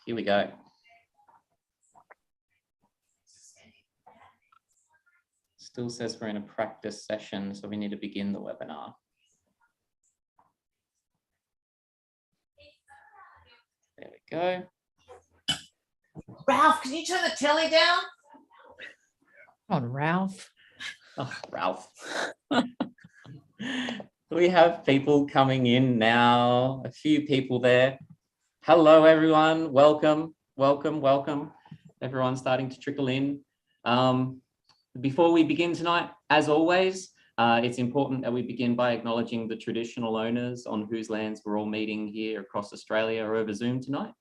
Here we go. Still says we're in a practice session, so we need to begin the webinar. There we go. Ralph, can you turn the telly down? Come on, Ralph. Oh, Ralph. We have people coming in now, a few people there. Hello, everyone. Welcome, welcome, welcome. Everyone's starting to trickle in. Before we begin tonight, as always, it's important that we begin by acknowledging the traditional owners on whose lands we're all meeting here across Australia or over Zoom tonight.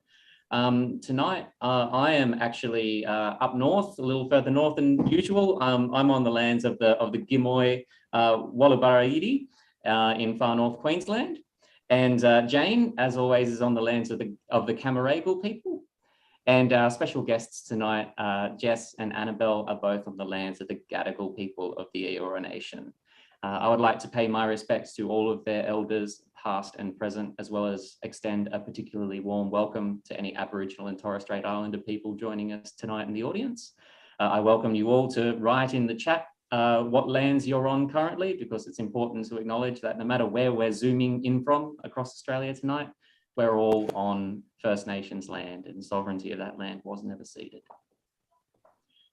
Tonight, I am actually up north, a little further north than usual. I'm on the lands of the Gimoy Wallabarayidi in far north Queensland. And Jane, as always, is on the lands of the Camaragal people. And our special guests tonight, Jess and Annabel, are both on the lands of the Gadigal people of the Eora Nation. I would like to pay my respects to all of their elders, past and present, as well as extend a particularly warm welcome to any Aboriginal and Torres Strait Islander people joining us tonight in the audience. I welcome you all to write in the chat what lands you're on currently, because it's important to acknowledge that no matter where we're zooming in from across Australia tonight, we're all on First Nations land, and sovereignty of that land was never ceded.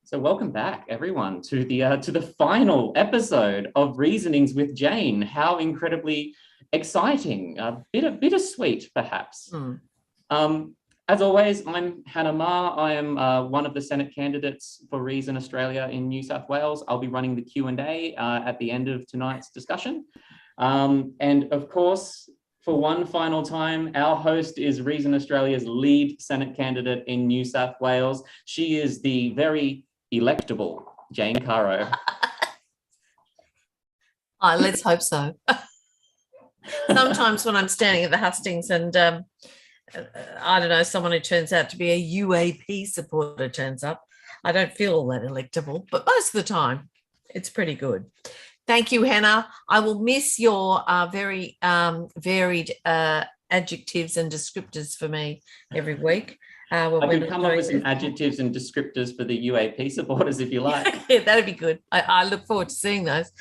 So welcome back, everyone, to the final episode of Reasonings with Jane. How incredibly exciting, bittersweet, perhaps. As always, I'm Hannah Ma. I am one of the Senate candidates for Reason Australia in New South Wales. I'll be running the Q&A at the end of tonight's discussion. And of course, for one final time, our host is Reason Australia's lead Senate candidate in New South Wales. She is the very electable Jane Caro. Let's hope so. Sometimes when I'm standing at the hustings and I don't know, someone who turns out to be a UAP supporter turns up, I don't feel all that electable, but most of the time it's pretty good. Thank you, Hannah. I will miss your very varied adjectives and descriptors for me every week. I can come up with some adjectives and descriptors for the UAP supporters if you like. Yeah, that'd be good. I look forward to seeing those,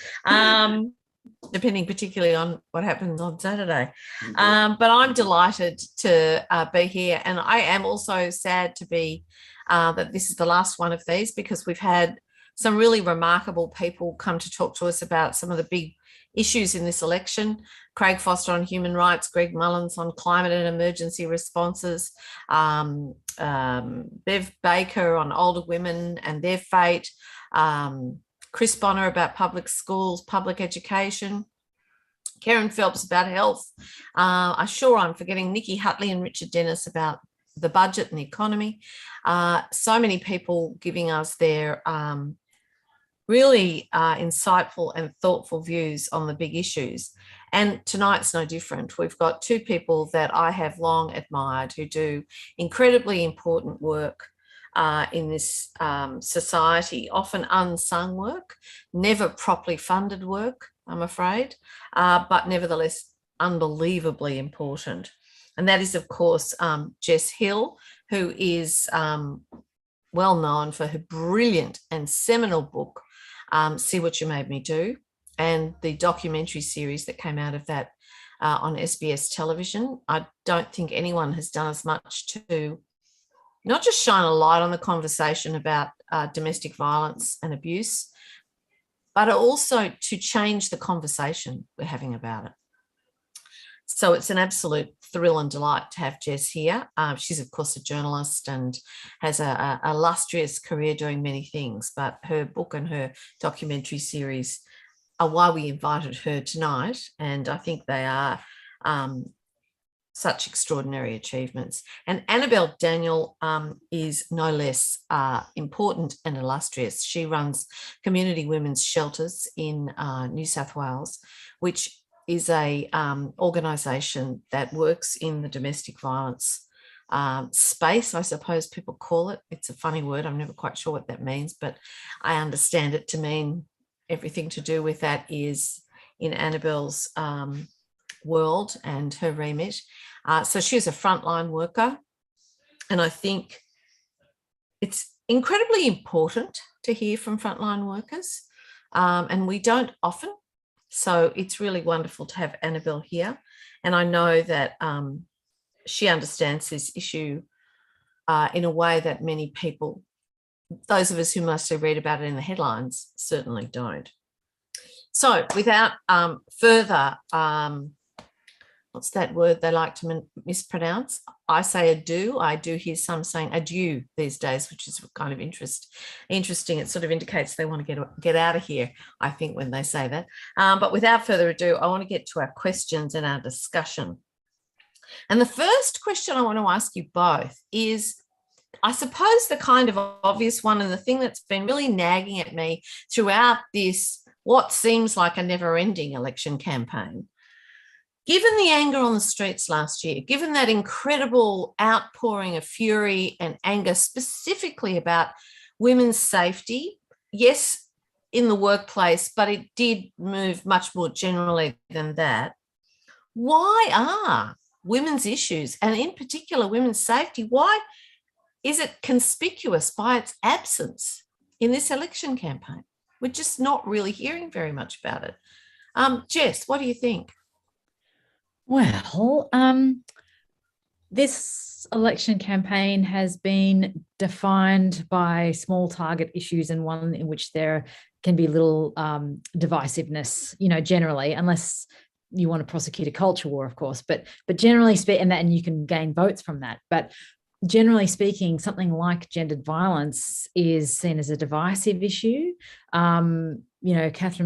depending particularly on what happens on Saturday. But I'm delighted to be here, and I am also sad to be that this is the last one of these, because we've had some really remarkable people come to talk to us about some of the big issues in this election. Craig Foster on human rights, Greg Mullins on climate and emergency responses, Bev Baker on older women and their fate, Chris Bonner about public schools, public education, Karen Phelps about health. I'm sure I'm forgetting Nikki Hutley and Richard Dennis about the budget and the economy. So many people giving us their really insightful and thoughtful views on the big issues. And tonight's no different. We've got two people that I have long admired who do incredibly important work in this society, often unsung work, never properly funded work, I'm afraid, but nevertheless unbelievably important. And that is, of course, Jess Hill, who is well known for her brilliant and seminal book, See What You Made Me Do, and the documentary series that came out of that on SBS television. I don't think anyone has done as much to not just shine a light on the conversation about domestic violence and abuse, but also to change the conversation we're having about it. So it's an absolute thrill and delight to have Jess here. She's, of course, a journalist and has a illustrious career doing many things, but her book and her documentary series are why we invited her tonight, and I think they are such extraordinary achievements. And Annabel Daniel is no less important and illustrious. She runs Community Women's Shelters in New South Wales, which is a organisation that works in the domestic violence space, I suppose people call it. It's a funny word. I'm never quite sure what that means, but I understand it to mean everything to do with that is in Annabel's world and her remit. So she was a frontline worker And I think it's incredibly important to hear from frontline workers, and we don't often. So it's really wonderful to have Annabel here. And I know that she understands this issue in a way that many people, those of us who mostly read about it in the headlines, certainly don't. So without further, what's that word they like to mispronounce? I say adieu. I do hear some saying adieu these days, which is kind of interesting. It sort of indicates they want to get out of here, I think, when they say that. But without further ado, I want to get to our questions and our discussion. And the first question I want to ask you both is, I suppose, the kind of obvious one, and the thing that's been really nagging at me throughout this, what seems like a never-ending election campaign. Given the anger on the streets last year, given that incredible outpouring of fury and anger specifically about women's safety, yes, in the workplace, but it did move much more generally than that. Why are women's issues, and in particular women's safety, why is it conspicuous by its absence in this election campaign? We're just not really hearing very much about it. Jess, what do you think? Well, this election campaign has been defined by small target issues, and one in which there can be little divisiveness, generally, unless you want to prosecute a culture war, of course, but generally speaking, and you can gain votes from that. But generally speaking, something like gendered violence is seen as a divisive issue. Catherine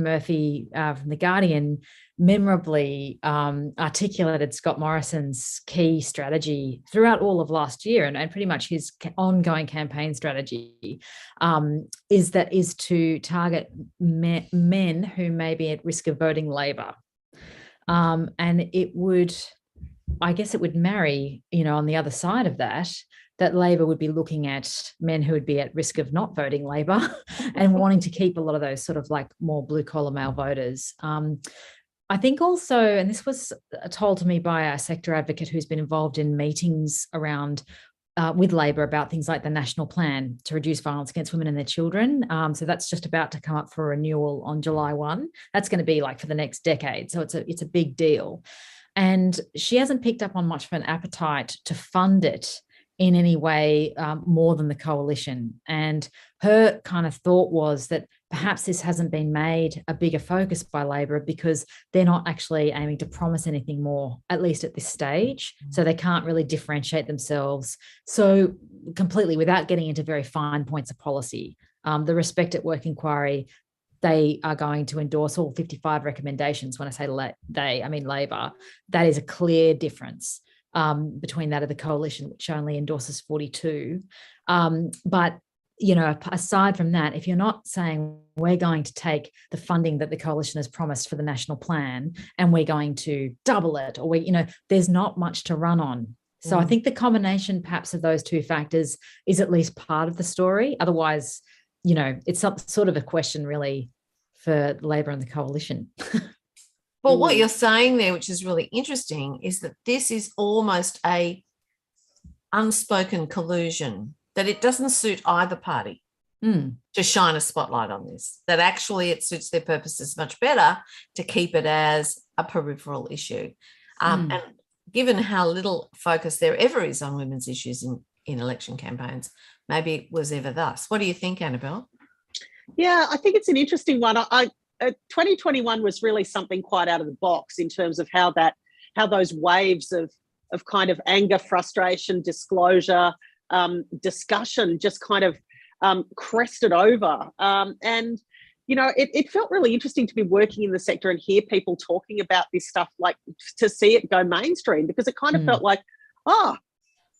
Murphy from The Guardian memorably articulated Scott Morrison's key strategy throughout all of last year, and pretty much his ongoing campaign strategy is to target men who may be at risk of voting Labor. And it would marry, on the other side of that Labor would be looking at men who would be at risk of not voting Labor and wanting to keep a lot of those sort of like more blue collar male voters. I think also, and this was told to me by a sector advocate who's been involved in meetings around with Labor about things like the national plan to reduce violence against women and their children. So that's just about to come up for renewal on July 1. That's going to be like for the next decade. So it's a big deal. And she hasn't picked up on much of an appetite to fund it in any way more than the coalition. And her kind of thought was that perhaps this hasn't been made a bigger focus by Labor because they're not actually aiming to promise anything more, at least at this stage. So they can't really differentiate themselves so completely without getting into very fine points of policy. The Respect at Work inquiry, they are going to endorse all 55 recommendations. When I say they, I mean Labor. That is a clear difference between that of the coalition, which only endorses 42. But, aside from that, if you're not saying we're going to take the funding that the coalition has promised for the national plan and we're going to double it, or there's not much to run on. So I think the combination perhaps of those two factors is at least part of the story. Otherwise, it's some sort of a question really for Labor and the coalition. Well, what you're saying there, which is really interesting, is that this is almost a unspoken collusion, that it doesn't suit either party to shine a spotlight on this, that actually it suits their purposes much better to keep it as a peripheral issue. And given how little focus there ever is on women's issues in election campaigns, maybe it was ever thus. What do you think, Annabel? Yeah, I think it's an interesting one. 2021 was really something quite out of the box in terms of how those waves of kind of anger, frustration, disclosure, discussion just kind of crested over. And it felt really interesting to be working in the sector and hear people talking about this stuff, like to see it go mainstream, because it kind of felt like,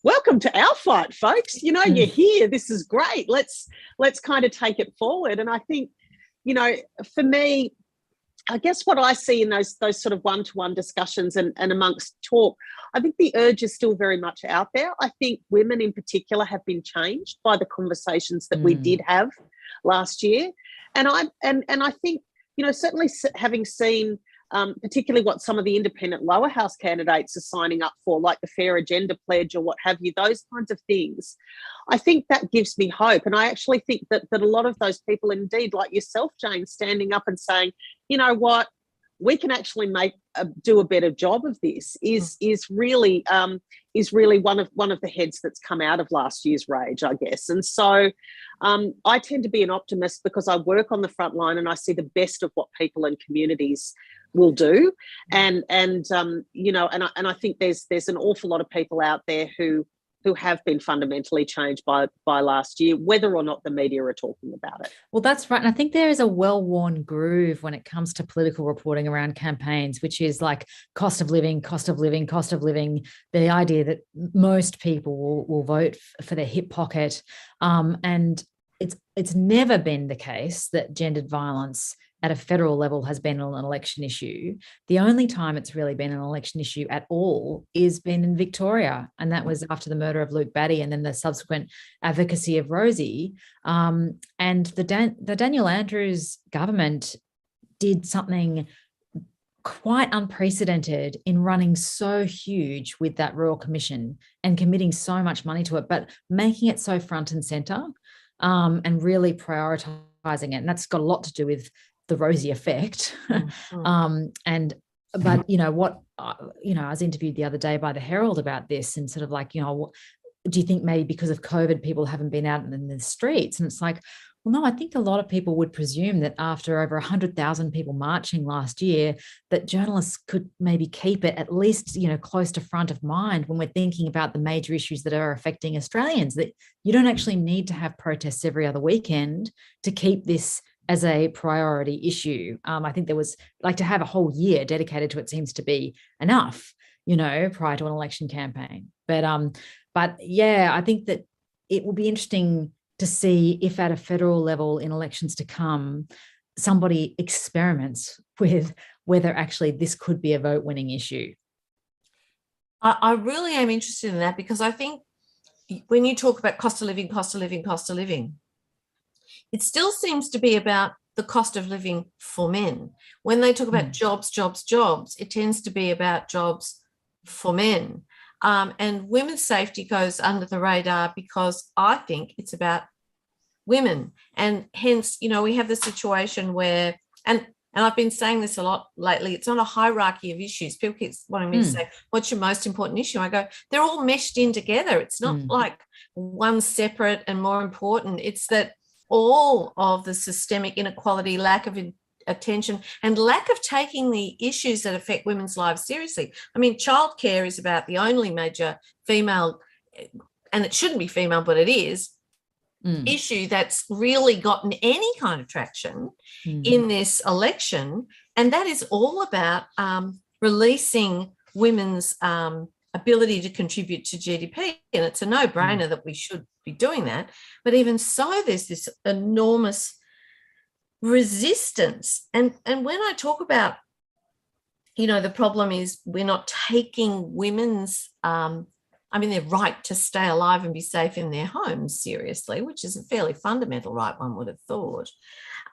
welcome to our fight, folks. You're here. This is great. Let's kind of take it forward. And I think, for me, I guess what I see in those sort of one-to-one discussions and amongst talk, I think the urge is still very much out there. I think women in particular have been changed by the conversations that we did have last year. And I think, certainly having seen particularly what some of the independent lower house candidates are signing up for, like the Fair Agenda Pledge or what have you, those kinds of things, I think that gives me hope. And I actually think that a lot of those people, indeed, like yourself, Jane, standing up and saying, you know what, we can actually do a better job of this is really one of the heads that's come out of last year's rage, I guess. And so I tend to be an optimist because I work on the front line and I see the best of what people and communities will do. And you know, and I think there's an awful lot of people out there who have been fundamentally changed by last year, whether or not the media are talking about it. Well, that's right. And I think there is a well-worn groove when it comes to political reporting around campaigns, which is like cost of living, the idea that most people will vote for their hip pocket. And it's never been the case that gendered violence at a federal level has been an election issue. The only time it's really been an election issue at all is been in Victoria, and that was after the murder of Luke Batty and then the subsequent advocacy of Rosie. And the Daniel Andrews government did something quite unprecedented in running so huge with that Royal Commission and committing so much money to it, but making it so front and centre and really prioritising it. And that's got a lot to do with the Rosie effect. But you know what, I was interviewed the other day by the Herald about this and sort of like, you know, do you think maybe because of COVID people haven't been out in the streets? And it's like, well, no, I think a lot of people would presume that after over 100,000 people marching last year, that journalists could maybe keep it at least, you know, close to front of mind when we're thinking about the major issues that are affecting Australians, that you don't actually need to have protests every other weekend to keep this as a priority issue. I think there was, like, to have a whole year dedicated to it seems to be enough, you know, prior to an election campaign. But yeah, I think that it will be interesting to see if at a federal level in elections to come, somebody experiments with whether actually this could be a vote winning issue. I really am interested in that, because I think when you talk about cost of living, it still seems to be about the cost of living for men. When they talk about jobs, it tends to be about jobs for men. And women's safety goes under the radar because I think it's about women. And hence, you know, we have the situation where, and I've been saying this a lot lately, it's not a hierarchy of issues. People keep wanting me to say, what's your most important issue? I go, they're all meshed in together. It's not like one separate and more important. It's that all of the systemic inequality, lack of attention, and lack of taking the issues that affect women's lives seriously. I mean, childcare is about the only major female, and it shouldn't be female, but it is, issue that's really gotten any kind of traction in this election. And that is all about releasing women's ability to contribute to GDP. And it's a no-brainer that we should be doing that. But even so, there's this enormous resistance. And when I talk about, you know, the problem is we're not taking women's, their right to stay alive and be safe in their homes seriously, which is a fairly fundamental right, one would have thought.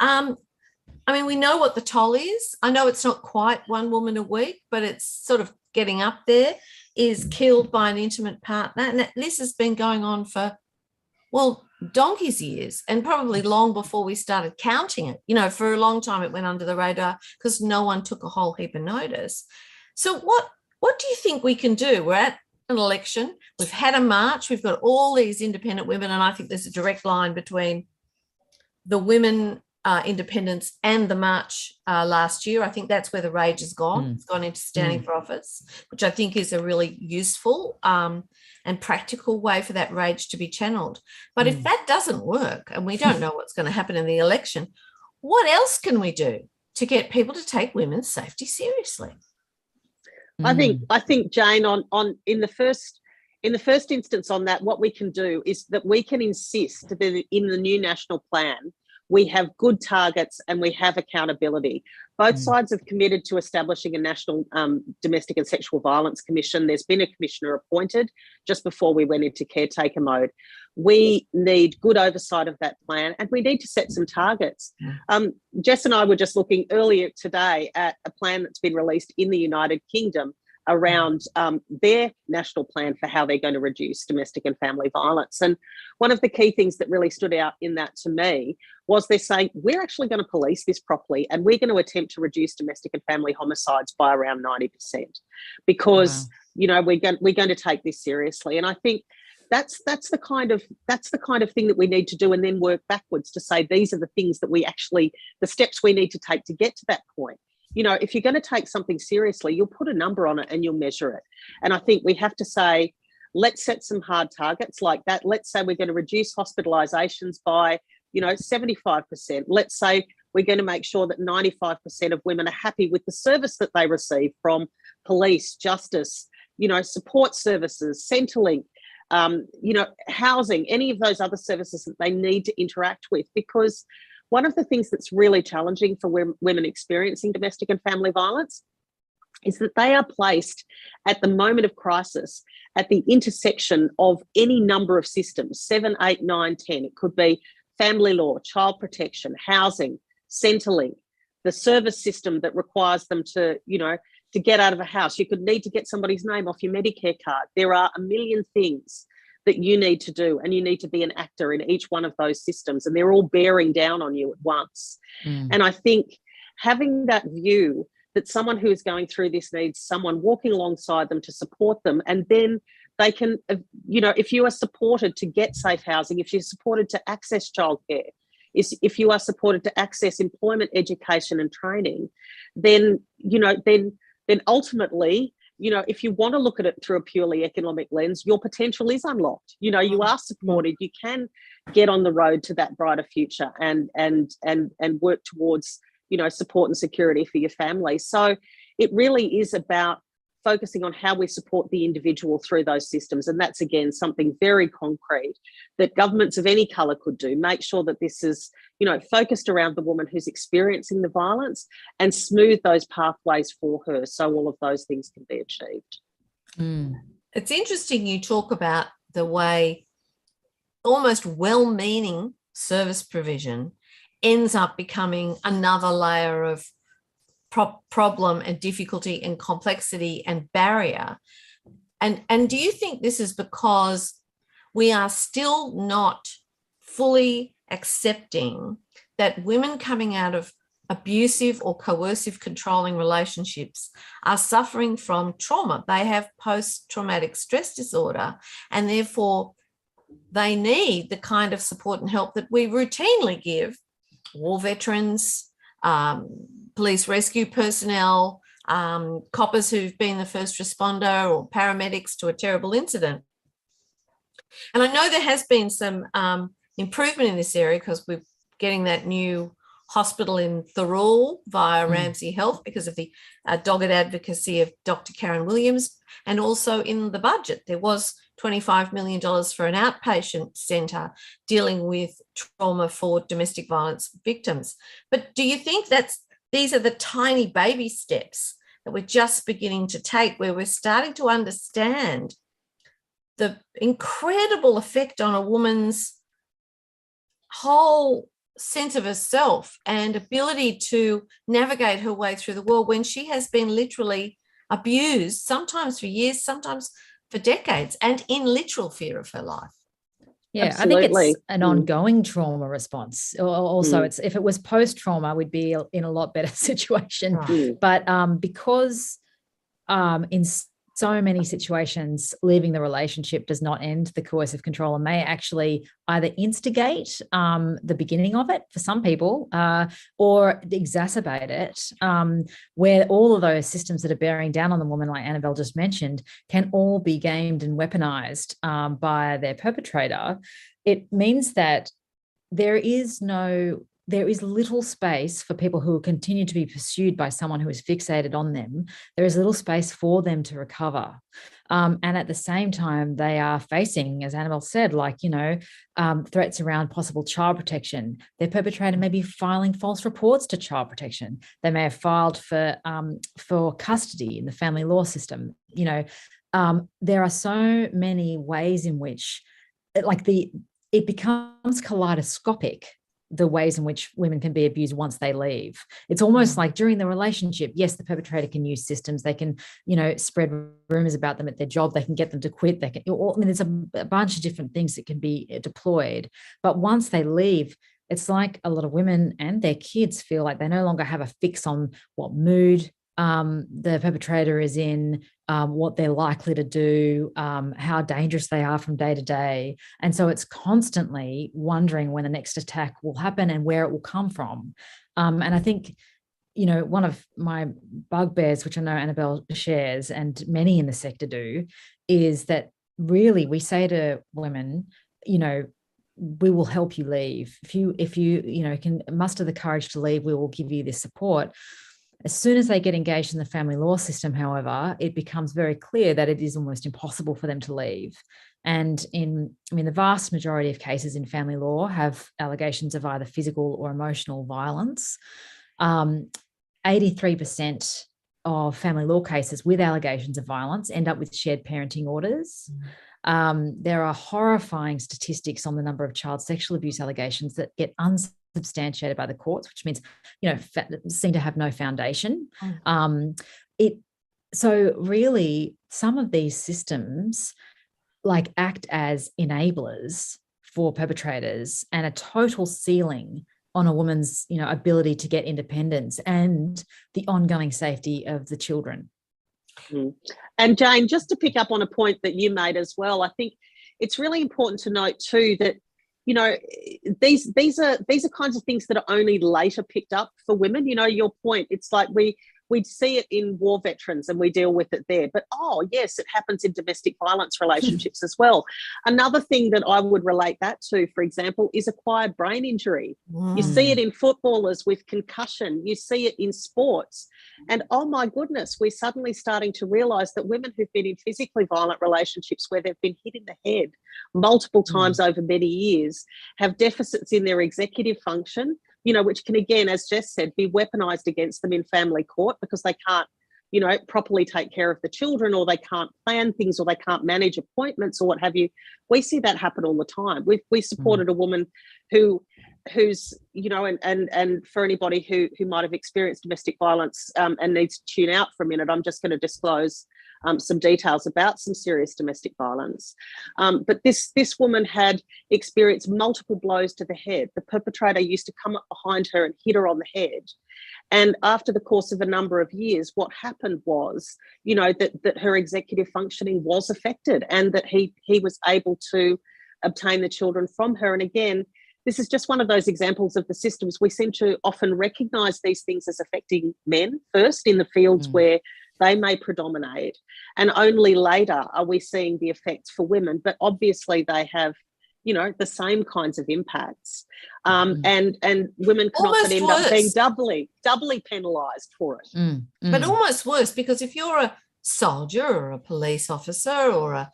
We know what the toll is. I know it's not quite one woman a week, but it's sort of getting up there, is killed by an intimate partner. And this has been going on for, well, donkey's years, and probably long before we started counting it. You know, for a long time it went under the radar because no one took a whole heap of notice. So what do you think we can do? We're at an election, we've had a march, we've got all these independent women, and I think there's a direct line between the women independents and the march last year. I think that's where the rage has gone. It's gone into standing for office, which I think is a really useful and practical way for that rage to be channeled. But if that doesn't work, and we don't know what's going to happen in the election, what else can we do to get people to take women's safety seriously? I think Jane, on in the first instance on that, what we can do is that we can insist that in the new national plan we have good targets, and we have accountability. Both sides have committed to establishing a national domestic and sexual violence commission. There's been a commissioner appointed just before we went into caretaker mode. We need good oversight of that plan, and we need to set some targets. Jess and I were just looking earlier today at a plan that's been released in the United Kingdom around their national plan for how they're going to reduce domestic and family violence. And one of the key things that really stood out in that to me was they're saying, we're actually going to police this properly, and we're going to attempt to reduce domestic and family homicides by around 90%, because we're going to take this seriously. And I think that's the kind of thing that we need to do, and then work backwards to say, these are the things that the steps we need to take to get to that point. If you're going to take something seriously, you'll put a number on it and you'll measure it. And I think we have to say, let's set some hard targets like that. Let's say we're going to reduce hospitalizations by, 75%. Let's say we're going to make sure that 95% of women are happy with the service that they receive from police, justice, support services, Centrelink, housing, any of those other services that they need to interact with. Because one of the things that's really challenging for women experiencing domestic and family violence is that they are placed at the moment of crisis at the intersection of any number of systems, 7, 8, 9, 10. It could be family law, child protection, housing, Centrelink, the service system that requires them to get out of a house. You could need to get somebody's name off your Medicare card. There are a million things that you need to do, and you need to be an actor in each one of those systems, and they're all bearing down on you at once. And I think having that view that someone who is going through this needs someone walking alongside them to support them, and then they can, if you are supported to get safe housing, if you're supported to access childcare, if you are supported to access employment, education and training, then ultimately, if you want to look at it through a purely economic lens, your potential is unlocked. You are supported. You can get on the road to that brighter future and work towards, support and security for your family. So it really is about focusing on how we support the individual through those systems. And that's, again, something very concrete that governments of any colour could do. Make sure that this is, focused around the woman who's experiencing the violence, and smooth those pathways for her so all of those things can be achieved. It's interesting you talk about the way almost well-meaning service provision ends up becoming another layer of problem and difficulty and complexity and barrier. And do you think this is because we are still not fully accepting that women coming out of abusive or coercive controlling relationships are suffering from trauma? They have post-traumatic stress disorder, and therefore they need the kind of support and help that we routinely give war veterans, police rescue personnel, coppers who've been the first responder, or paramedics to a terrible incident. And I know there has been some improvement in this area, because we're getting that new hospital in Thirroul via Ramsay Health because of the dogged advocacy of Dr. Karen Williams. And also in the budget, there was $25 million for an outpatient centre dealing with trauma for domestic violence victims. But do you think these are the tiny baby steps that we're just beginning to take, where we're starting to understand the incredible effect on a woman's whole sense of herself and ability to navigate her way through the world when she has been literally abused, sometimes for years, sometimes for decades, and in literal fear of her life? Yeah, Absolutely. I think it's an ongoing trauma response. Also, it's, if it was post-trauma, we'd be in a lot better situation. Right. But because in so many situations, leaving the relationship does not end the coercive control, and may actually either instigate the beginning of it for some people, or exacerbate it, where all of those systems that are bearing down on the woman, like Annabel just mentioned, can all be gamed and weaponized by their perpetrator. It means that there is no there is little space for people who continue to be pursued by someone who is fixated on them. There is little space for them to recover. And at the same time, they are facing, as Annabel said, threats around possible child protection. Their perpetrator may be filing false reports to child protection. They may have filed for custody in the family law system. There are so many ways in which it becomes kaleidoscopic, the ways in which women can be abused once they leave. It's almost like during the relationship, yes, the perpetrator can use systems. They can, spread rumors about them at their job. They can get them to quit. There's a bunch of different things that can be deployed. But once they leave, it's like a lot of women and their kids feel like they no longer have a fix on what mood the perpetrator is in, what they're likely to do, how dangerous they are from day to day. And so it's constantly wondering when the next attack will happen and where it will come from. And I think, one of my bugbears, which I know Annabel shares and many in the sector do, is that really we say to women, we will help you leave. If you can muster the courage to leave, we will give you this support. As soon as they get engaged in the family law system, however, it becomes very clear that it is almost impossible for them to leave. And the vast majority of cases in family law have allegations of either physical or emotional violence. 83% of family law cases with allegations of violence end up with shared parenting orders. There are horrifying statistics on the number of child sexual abuse allegations that get unsubstantiated by the courts, which means, seem to have no foundation. So really, some of these systems act as enablers for perpetrators and a total ceiling on a woman's, ability to get independence and the ongoing safety of the children. And Jane, just to pick up on a point that you made as well, I think it's really important to note too that these are kinds of things that are only later picked up for women. Your point, it's like we see it in war veterans and we deal with it there. But, yes, it happens in domestic violence relationships as well. Another thing that I would relate that to, for example, is acquired brain injury. You see it in footballers with concussion. You see it in sports. And, oh, my goodness, we're suddenly starting to realise that women who've been in physically violent relationships where they've been hit in the head multiple times over many years have deficits in their executive function, which can, again, as Jess said, be weaponised against them in family court because they can't, properly take care of the children, or they can't plan things, or they can't manage appointments or what have you. We see that happen all the time. We supported a woman who's, and for anybody who might have experienced domestic violence and needs to tune out for a minute, I'm just going to disclose some details about some serious domestic violence. But this woman had experienced multiple blows to the head. The perpetrator used to come up behind her and hit her on the head. And after the course of a number of years, what happened was, that her executive functioning was affected and that he was able to obtain the children from her. And again, this is just one of those examples of the systems. We seem to often recognise these things as affecting men first in the fields where they may predominate, and only later are we seeing the effects for women. But obviously they have, the same kinds of impacts. And women can often end up being doubly penalised for it. But almost worse, because if you're a soldier or a police officer or a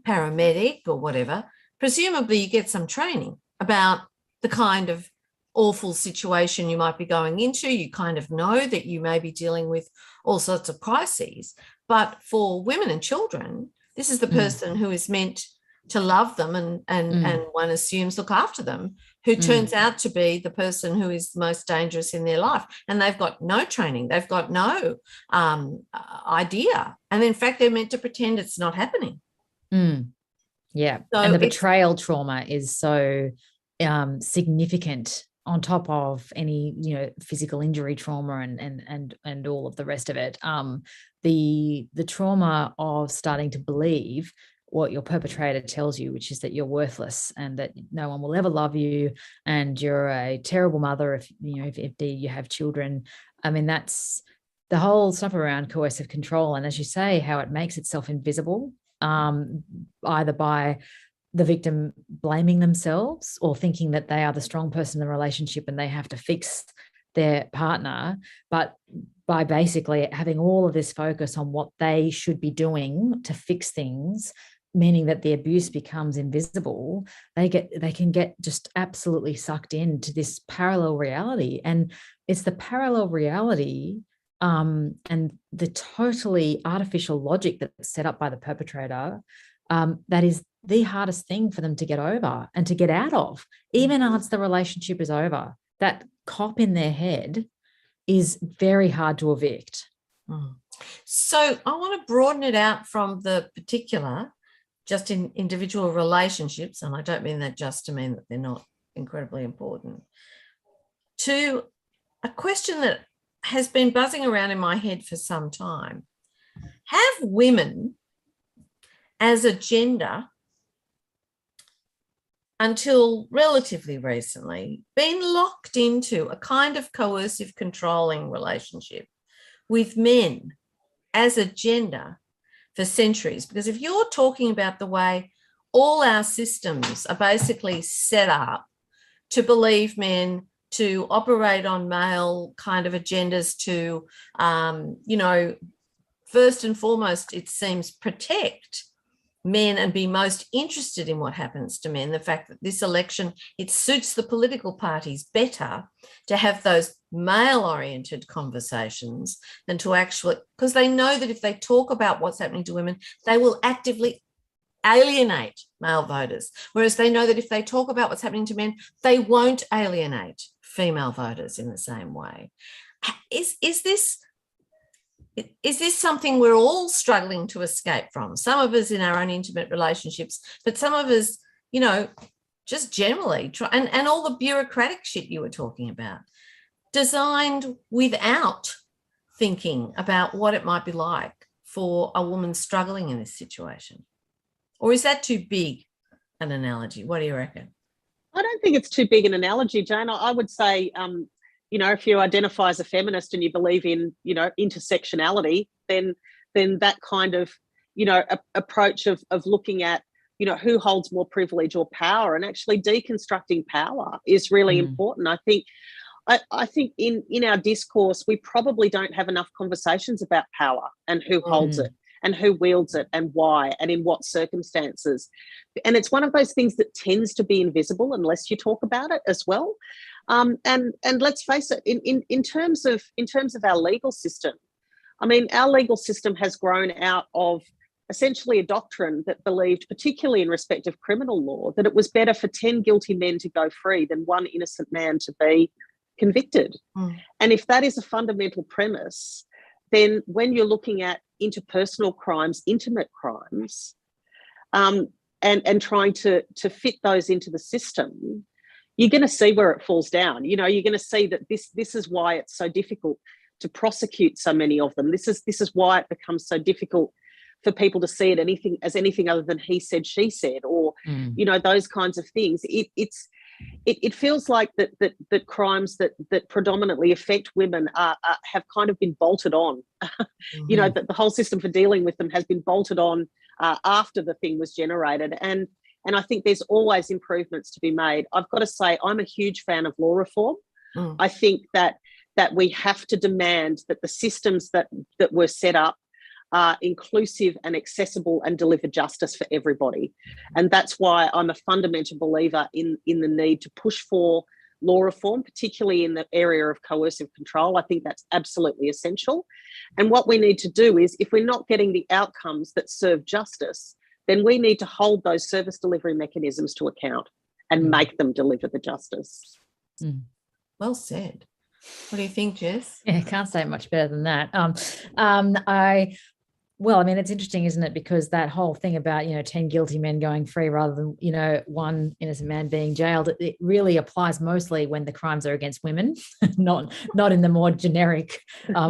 paramedic or whatever, presumably you get some training about the kind of awful situation you might be going into. You kind of know that you may be dealing with all sorts of crises. But for women and children, this is the person who is meant to love them and one assumes look after them, who turns out to be the person who is most dangerous in their life. And they've got no training. They've got no idea. And in fact, they're meant to pretend it's not happening. Yeah. So and the betrayal trauma is so significant on top of any, physical injury trauma and all of the rest of it. The trauma of starting to believe what your perpetrator tells you, which is that you're worthless and that no one will ever love you and you're a terrible mother if you have children. I mean, that's the whole stuff around coercive control. And as you say, how it makes itself invisible, either by the victim blaming themselves or thinking that they are the strong person in the relationship and they have to fix their partner, but by basically having all of this focus on what they should be doing to fix things, meaning that the abuse becomes invisible, they can get just absolutely sucked into this parallel reality. And it's the parallel reality and the totally artificial logic that's set up by the perpetrator that is the hardest thing for them to get over and to get out of, even once the relationship is over. That cop in their head is very hard to evict. So I want to broaden it out from the particular, just in individual relationships, and I don't mean that just to mean that they're not incredibly important, to a question that has been buzzing around in my head for some time. Have women as a gender, until relatively recently, been locked into a kind of coercive controlling relationship with men as a gender for centuries? Because if you're talking about the way all our systems are basically set up to believe men to operate on male kind of agendas to, first and foremost, it seems, protect men and be most interested in what happens to men, the fact that this election, it suits the political parties better to have those male-oriented conversations than to actually, because they know that if they talk about what's happening to women, they will actively alienate male voters, whereas they know that if they talk about what's happening to men, they won't alienate female voters in the same way. Is this something we're all struggling to escape from? Some of us in our own intimate relationships, but some of us, just generally, and all the bureaucratic shit you were talking about, designed without thinking about what it might be like for a woman struggling in this situation? Or is that too big an analogy? What do you reckon? I don't think it's too big an analogy, Jane. I would say, if you identify as a feminist and you believe in, intersectionality, then that kind of, approach of looking at, who holds more privilege or power and actually deconstructing power is really important. I think in our discourse, we probably don't have enough conversations about power and who holds it and who wields it and why and in what circumstances. And it's one of those things that tends to be invisible unless you talk about it as well. And let's face it, in terms of our legal system, our legal system has grown out of essentially a doctrine that believed, particularly in respect of criminal law, that it was better for 10 guilty men to go free than one innocent man to be convicted. And if that is a fundamental premise, then when you're looking at interpersonal crimes, intimate crimes, and trying to fit those into the system, you're going to see where it falls down. You're going to see that this is why it's so difficult to prosecute so many of them. This is why it becomes so difficult for people to see it anything other than he said, she said, or those kinds of things. It feels like that crimes that predominantly affect women have kind of been bolted on. That the whole system for dealing with them has been bolted on after the thing was generated. And I think there's always improvements to be made. I've got to say, I'm a huge fan of law reform. I think that we have to demand that the systems that were set up are inclusive and accessible and deliver justice for everybody. And that's why I'm a fundamental believer in the need to push for law reform, particularly in the area of coercive control. I think that's absolutely essential. And what we need to do is, if we're not getting the outcomes that serve justice, then we need to hold those service delivery mechanisms to account and make them deliver the justice. Well said. What do you think, Jess? Yeah, can't say much better than that. It's interesting, isn't it? Because that whole thing about, 10 guilty men going free rather than, one innocent man being jailed, it really applies mostly when the crimes are against women, not in the more generic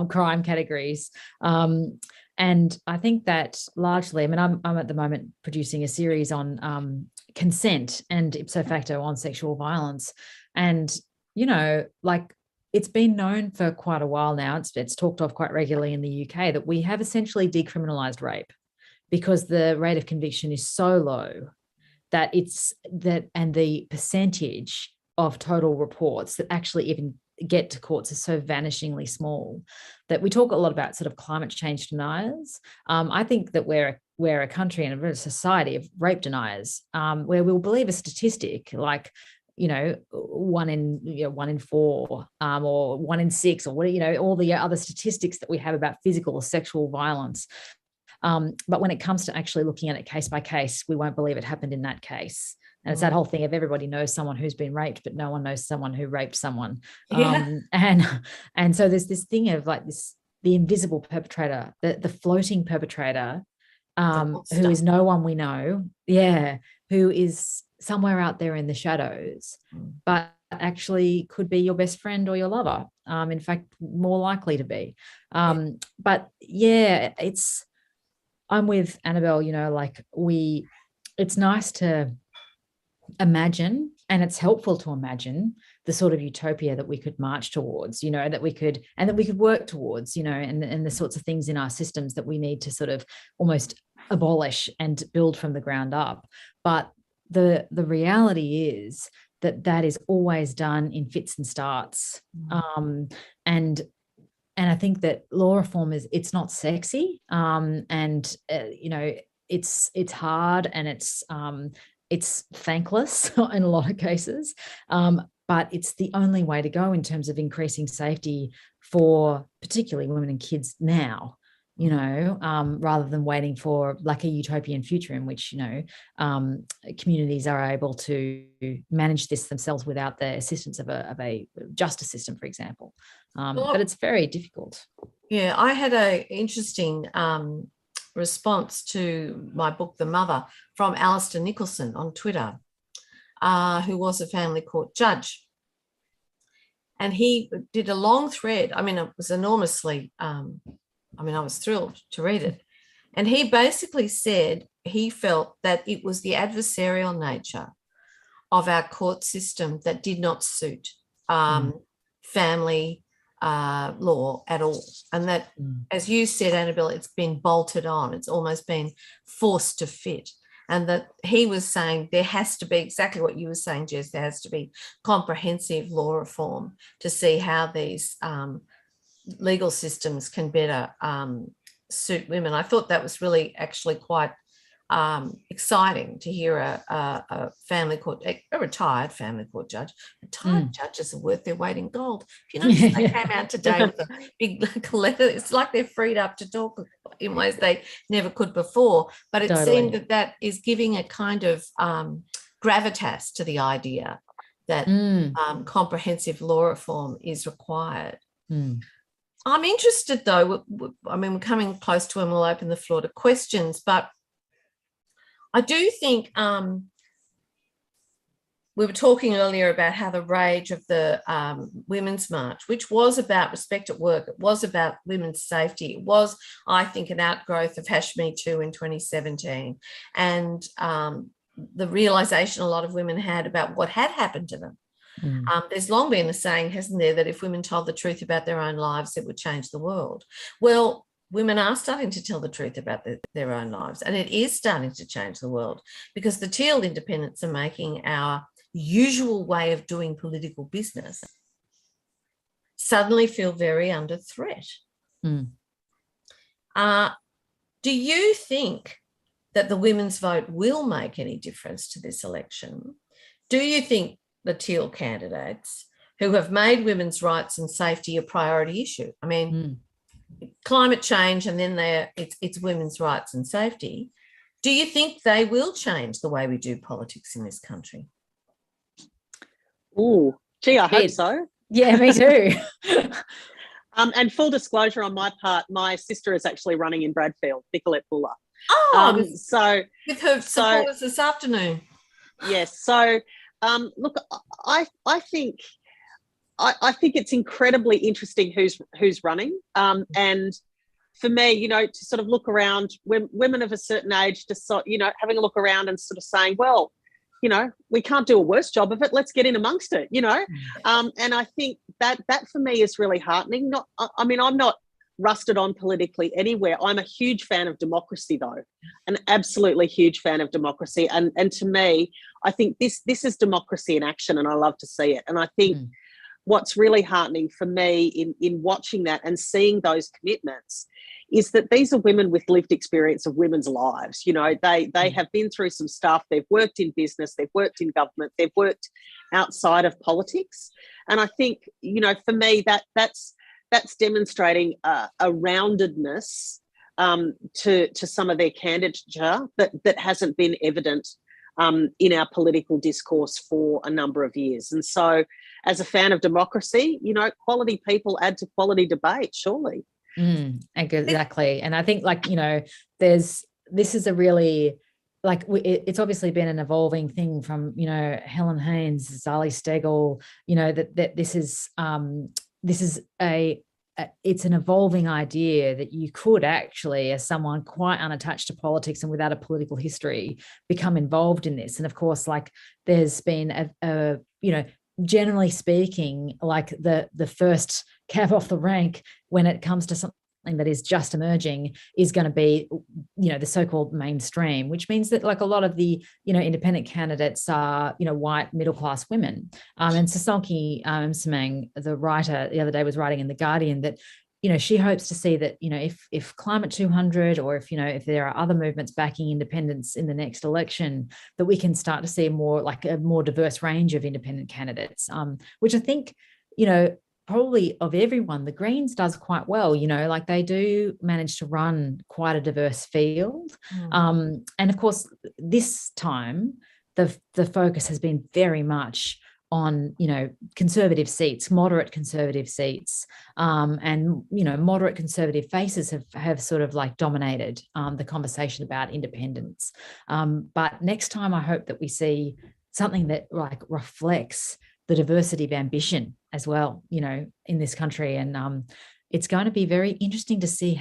crime categories. And I think that largely, I'm at the moment producing a series on consent and ipso facto on sexual violence. And, it's been known for quite a while now, it's talked of quite regularly in the UK, that we have essentially decriminalised rape because the rate of conviction is so low that it's that, and the percentage of total reports that actually even get to courts is so vanishingly small, that we talk a lot about sort of climate change deniers. I think that we're a country and a society of rape deniers, where we'll believe a statistic like, 1 in 4, or 1 in 6, or what, all the other statistics that we have about physical or sexual violence. But when it comes to actually looking at it case by case, we won't believe it happened in that case. And it's that whole thing of everybody knows someone who's been raped, but no one knows someone who raped someone. Yeah. And so there's this thing of like the invisible perpetrator, the floating perpetrator, who is no one we know. Yeah. Who is somewhere out there in the shadows, but actually could be your best friend or your lover. In fact, more likely to be. But yeah, I'm with Annabel, it's nice to imagine, and it's helpful to imagine the sort of utopia that we could march towards, that we could work towards, and the sorts of things in our systems that we need to sort of almost abolish and build from the ground up. But the reality is that is always done in fits and starts. And I think that law reform it's not sexy, it's hard, and it's thankless in a lot of cases, but it's the only way to go in terms of increasing safety for particularly women and kids now, rather than waiting for like a utopian future in which, communities are able to manage this themselves without the assistance of a justice system, for example. But it's very difficult. Yeah, I had an interesting response to my book, The Mother, from Alistair Nicholson on Twitter, who was a family court judge. And he did a long thread. I mean, it was enormously, I was thrilled to read it. And he basically said he felt that it was the adversarial nature of our court system that did not suit family law at all. And that, as you said, Annabel, it's been bolted on. It's almost been forced to fit. And that he was saying there has to be exactly what you were saying, Jess, there has to be comprehensive law reform to see how these legal systems can better suit women. I thought that was really actually quite exciting to hear a family court, a retired family court judge. Retired judges are worth their weight in gold. If you notice, they came out today with a big letter. It's like they're freed up to talk in ways they never could before. But it seemed that is giving a kind of gravitas to the idea that comprehensive law reform is required. I'm interested, though. We're coming close to when we'll open the floor to questions, but I do think we were talking earlier about how the rage of the Women's March, which was about respect at work, it was about women's safety, it was, I think, an outgrowth of #MeToo in 2017, and the realisation a lot of women had about what had happened to them. There's long been a saying, hasn't there, that if women told the truth about their own lives, it would change the world. Well, women are starting to tell the truth about their own lives, and it is starting to change the world, because the Teal independents are making our usual way of doing political business suddenly feel very under threat. Do you think that the women's vote will make any difference to this election? Do you think the Teal candidates, who have made women's rights and safety a priority issue, I mean, climate change, and then it's women's rights and safety, do you think they will change the way we do politics in this country? Oh, gee, I hope so. Yeah, me too. And full disclosure on my part, my sister is actually running in Bradfield, Nicolette Buller. Oh, so with her supporters this afternoon. Yes. So, look, I think it's incredibly interesting who's running. And for me, to sort of look around, women of a certain age, just having a look around and sort of saying, well, we can't do a worse job of it. Let's get in amongst it, And I think that for me is really heartening. I'm not rusted on politically anywhere. I'm a huge fan of democracy, though, an absolutely huge fan of democracy. And to me, I think this is democracy in action, and I love to see it. And I think what's really heartening for me in watching that and seeing those commitments is that these are women with lived experience of women's lives. You know, they have been through some stuff. They've worked in business, they've worked in government, they've worked outside of politics. And I think, you know, for me, that's demonstrating a roundedness to some of their candidature that hasn't been evident in our political discourse for a number of years. And so, as a fan of democracy, you know, quality people add to quality debate, surely. Exactly. And I think, like, you know, this is a really, like, it's obviously been an evolving thing from, you know, Helen Haynes, Zali Steggall, you know, that this is it's an evolving idea that you could actually, as someone quite unattached to politics and without a political history, become involved in this. And of course, like, there's been a you know, generally speaking, like the first cab off the rank when it comes to something that is just emerging is going to be, you know, the so-called mainstream, which means that, like, a lot of the, you know, independent candidates are, you know, white middle-class women. And Sasonki Samang, the writer, the other day was writing in The Guardian that, you know, she hopes to see that, you know, if Climate 200, or if, you know, if there are other movements backing independence in the next election, that we can start to see a more diverse range of independent candidates, which I think, you know, probably of everyone, the Greens does quite well. You know, like, they do manage to run quite a diverse field. And of course, this time, the focus has been very much on, you know, conservative seats, moderate conservative seats, and, you know, moderate conservative faces have sort of, like, dominated the conversation about independence. But next time, I hope that we see something that, like, reflects the diversity of ambition as well, you know, in this country. And it's going to be very interesting to see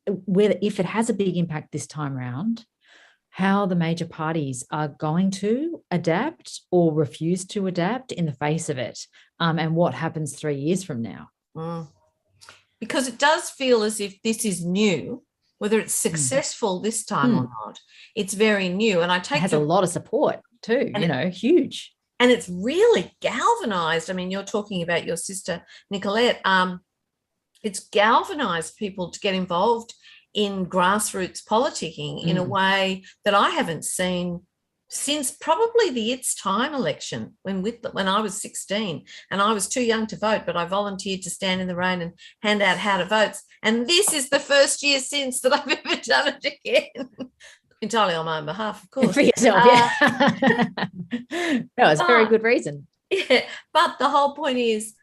whether, if it has a big impact this time around, how the major parties are going to adapt or refuse to adapt in the face of it, and what happens 3 years from now. Because it does feel as if this is new, whether it's successful this time or not. It's very new. And I take it has a lot of support too, you know, huge. And it's really galvanized. I mean, you're talking about your sister, Nicolette. It's galvanized people to get involved in grassroots politicking in a way that I haven't seen since probably the It's Time election, when I was 16 and I was too young to vote, but I volunteered to stand in the rain and hand out how to votes. And this is the first year since that I've ever done it again. Entirely on my own behalf, of course. For yourself, yeah. No, it's a very good reason. Yeah, but the whole point is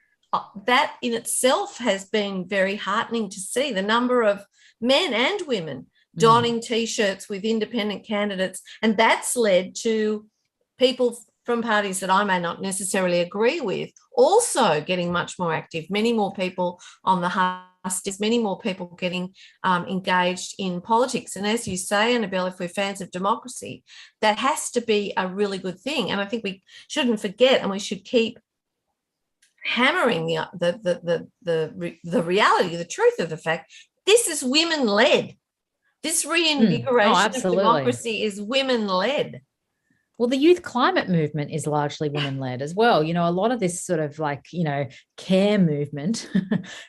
that in itself has been very heartening to see the number of men and women donning T-shirts with independent candidates. And that's led to people from parties that I may not necessarily agree with also getting much more active, many more people on the hustings, many more people getting engaged in politics. And as you say, Annabel, if we're fans of democracy, that has to be a really good thing. And I think we shouldn't forget, and we should keep hammering the reality, the truth of the fact, this is women-led. This reinvigoration of democracy is women-led. Well, the youth climate movement is largely women-led as well. You know, a lot of this sort of, like, you know, care movement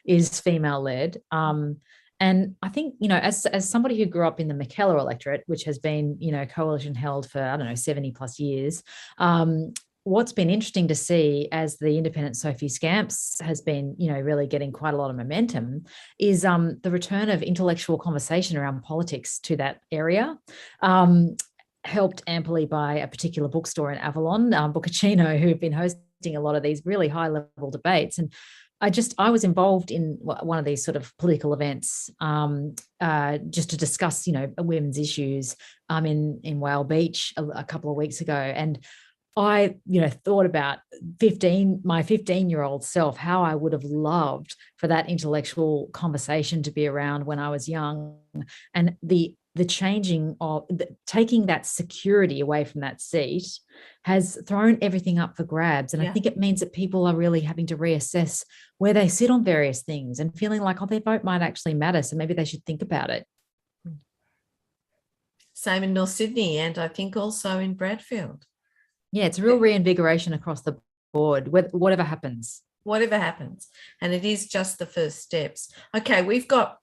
is female-led. And I think, you know, as somebody who grew up in the McKellar electorate, which has been, you know, coalition held for, I don't know, 70 plus years, what's been interesting to see as the independent Sophie Scamps has been, you know, really getting quite a lot of momentum is the return of intellectual conversation around politics to that area. Helped amply by a particular bookstore in Avalon, Boccacino, who've been hosting a lot of these really high-level debates. And I was involved in one of these sort of political events just to discuss, you know, women's issues in Whale Beach a couple of weeks ago. And I, you know, thought about my 15-year-old self, how I would have loved for that intellectual conversation to be around when I was young. And the the changing of taking that security away from that seat has thrown everything up for grabs. And I think it means that people are really having to reassess where they sit on various things and feeling like, oh, their vote might actually matter. So maybe they should think about it. Same in North Sydney, and I think also in Bradfield. Yeah, it's a real reinvigoration across the board, whatever happens. Whatever happens. And it is just the first steps. Okay, we've got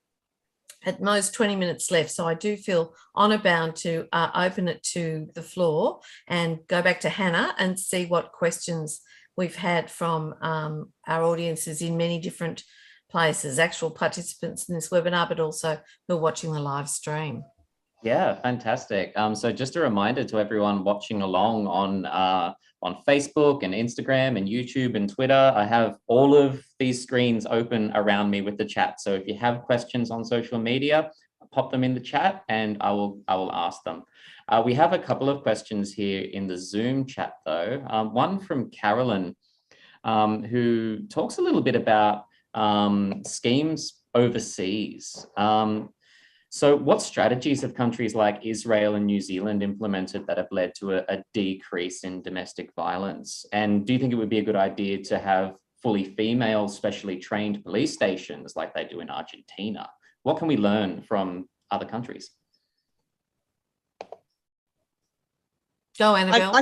at most 20 minutes left. So I do feel honor bound to open it to the floor and go back to Hannah and see what questions we've had from our audiences in many different places, actual participants in this webinar, but also who are watching the live stream. Yeah, fantastic. So just a reminder to everyone watching along on Facebook and Instagram and YouTube and Twitter, I have all of these screens open around me with the chat. So if you have questions on social media, pop them in the chat and I will ask them. We have a couple of questions here in the Zoom chat though. One from Carolyn, who talks a little bit about schemes overseas. So what strategies have countries like Israel and New Zealand implemented that have led to a decrease in domestic violence? And do you think it would be a good idea to have fully female, specially trained police stations like they do in Argentina? What can we learn from other countries? Go, Annabel.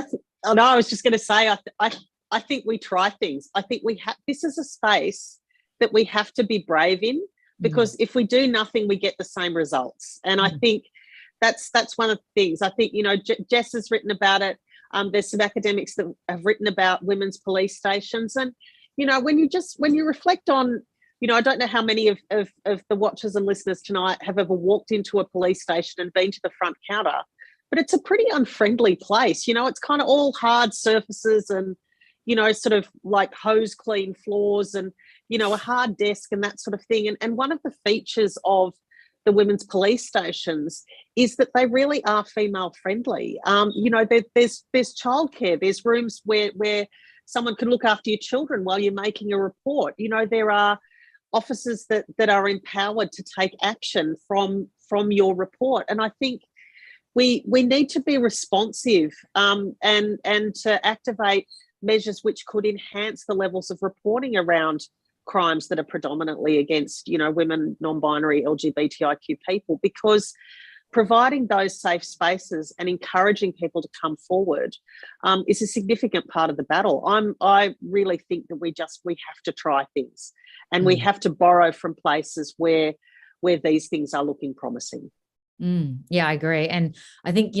I was just going to say, I think we try things. I think this is a space that we have to be brave in, because if we do nothing, we get the same results. And I think that's one of the things. I think, Jess has written about it. There's some academics that have written about women's police stations. And, when you reflect on, I don't know how many of the watchers and listeners tonight have ever walked into a police station and been to the front counter, but it's a pretty unfriendly place. It's kind of all hard surfaces and, sort of like hose clean floors and, a hard desk and that sort of thing. And one of the features of the women's police stations is that they really are female friendly. There's childcare, there's rooms where someone can look after your children while you're making a report. There are officers that are empowered to take action from your report. And I think we need to be responsive and to activate measures which could enhance the levels of reporting around crimes that are predominantly against, women, non-binary, LGBTIQ people, because providing those safe spaces and encouraging people to come forward is a significant part of the battle. I really think that we have to try things, and we have to borrow from places where these things are looking promising. Yeah, I agree. And I think,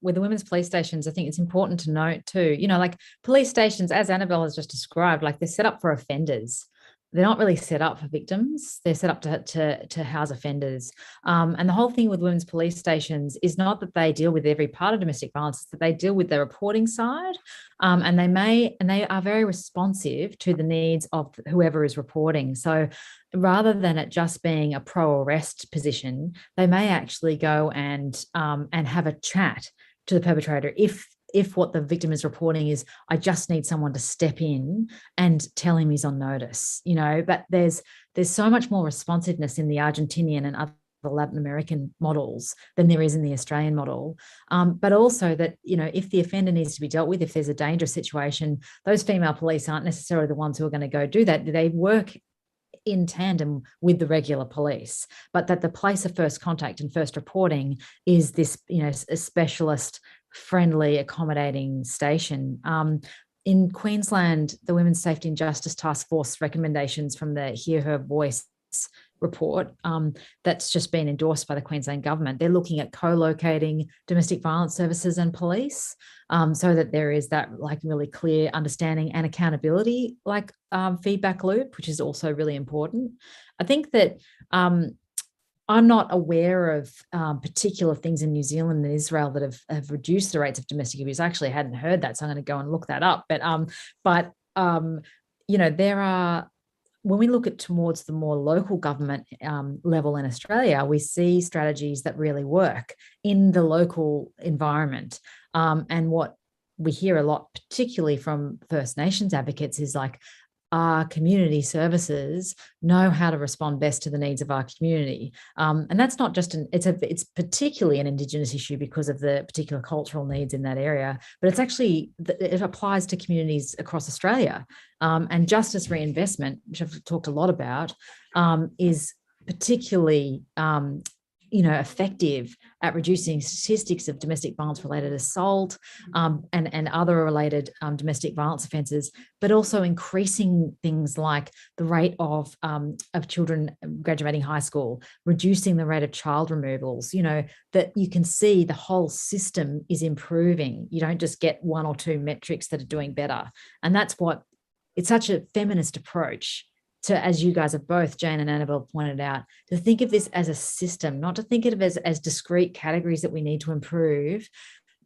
with the women's police stations, I think it's important to note too, like police stations, as Annabel has just described, like they're set up for offenders. They're not really set up for victims. They're set up to house offenders. And the whole thing with women's police stations is not that they deal with every part of domestic violence, it's that they deal with the reporting side. And they are very responsive to the needs of whoever is reporting. So rather than it just being a pro-arrest position, they may actually go and have a chat to the perpetrator if what the victim is reporting is, I just need someone to step in and tell him he's on notice, but there's so much more responsiveness in the Argentinian and other Latin American models than there is in the Australian model. But also that, if the offender needs to be dealt with, if there's a dangerous situation, those female police aren't necessarily the ones who are going to go do that. They work in tandem with the regular police, but that the place of first contact and first reporting is this, a specialist, friendly, accommodating station. In Queensland, the Women's Safety and Justice Task Force recommendations from the Hear Her Voice report that's just been endorsed by the Queensland government, they're looking at co-locating domestic violence services and police so that there is that really clear understanding and accountability feedback loop, which is also really important. I think that I'm not aware of particular things in New Zealand and Israel that have reduced the rates of domestic abuse. I actually hadn't heard that, so I'm going to go and look that up. But there are, when we look towards the more local government level in Australia, we see strategies that really work in the local environment. And what we hear a lot, particularly from First Nations advocates, is our community services know how to respond best to the needs of our community. And that's not just it's particularly an Indigenous issue because of the particular cultural needs in that area, but it's actually, it applies to communities across Australia. And justice reinvestment, which I've talked a lot about, is particularly effective at reducing statistics of domestic violence related assault and other related domestic violence offences, but also increasing things like the rate of children graduating high school, reducing the rate of child removals, that you can see the whole system is improving. You don't just get one or two metrics that are doing better. And that's what, it's such a feminist approach to, as you guys have both, Jane and Annabel, pointed out, to think of this as a system, not to think of it as discrete categories that we need to improve,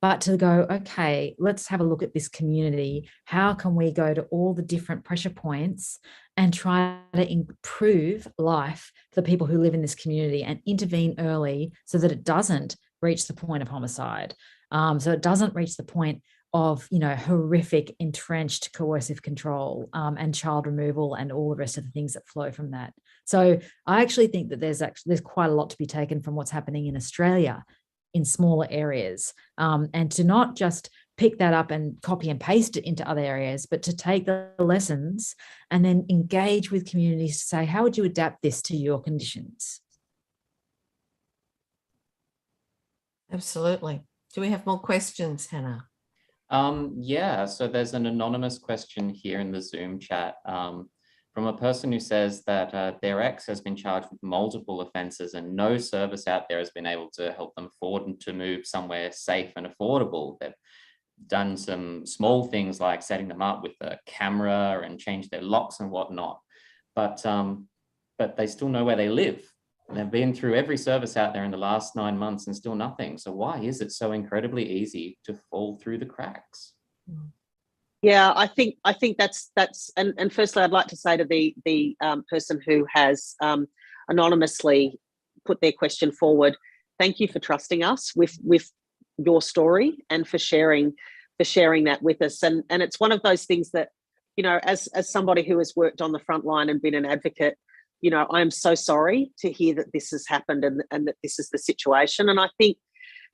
but to go, okay, let's have a look at this community. How can we go to all the different pressure points and try to improve life for the people who live in this community and intervene early so that it doesn't reach the point of homicide, so it doesn't reach the point of horrific entrenched coercive control and child removal and all the rest of the things that flow from that. So I actually think that there's quite a lot to be taken from what's happening in Australia in smaller areas, and to not just pick that up and copy and paste it into other areas, but to take the lessons and then engage with communities to say, how would you adapt this to your conditions? Absolutely. Do we have more questions, Hannah? Yeah, so there's an anonymous question here in the Zoom chat from a person who says that their ex has been charged with multiple offences and no service out there has been able to help them afford and to move somewhere safe and affordable. They've done some small things like setting them up with a camera and change their locks and whatnot, but they still know where they live. They've been through every service out there in the last 9 months and still nothing. So why is it so incredibly easy to fall through the cracks? Yeah, I think that's and firstly, I'd like to say to the person who has anonymously put their question forward, thank you for trusting us with your story and for sharing that with us. And it's one of those things that, as somebody who has worked on the front line and been an advocate, I'm so sorry to hear that this has happened and that this is the situation. And I think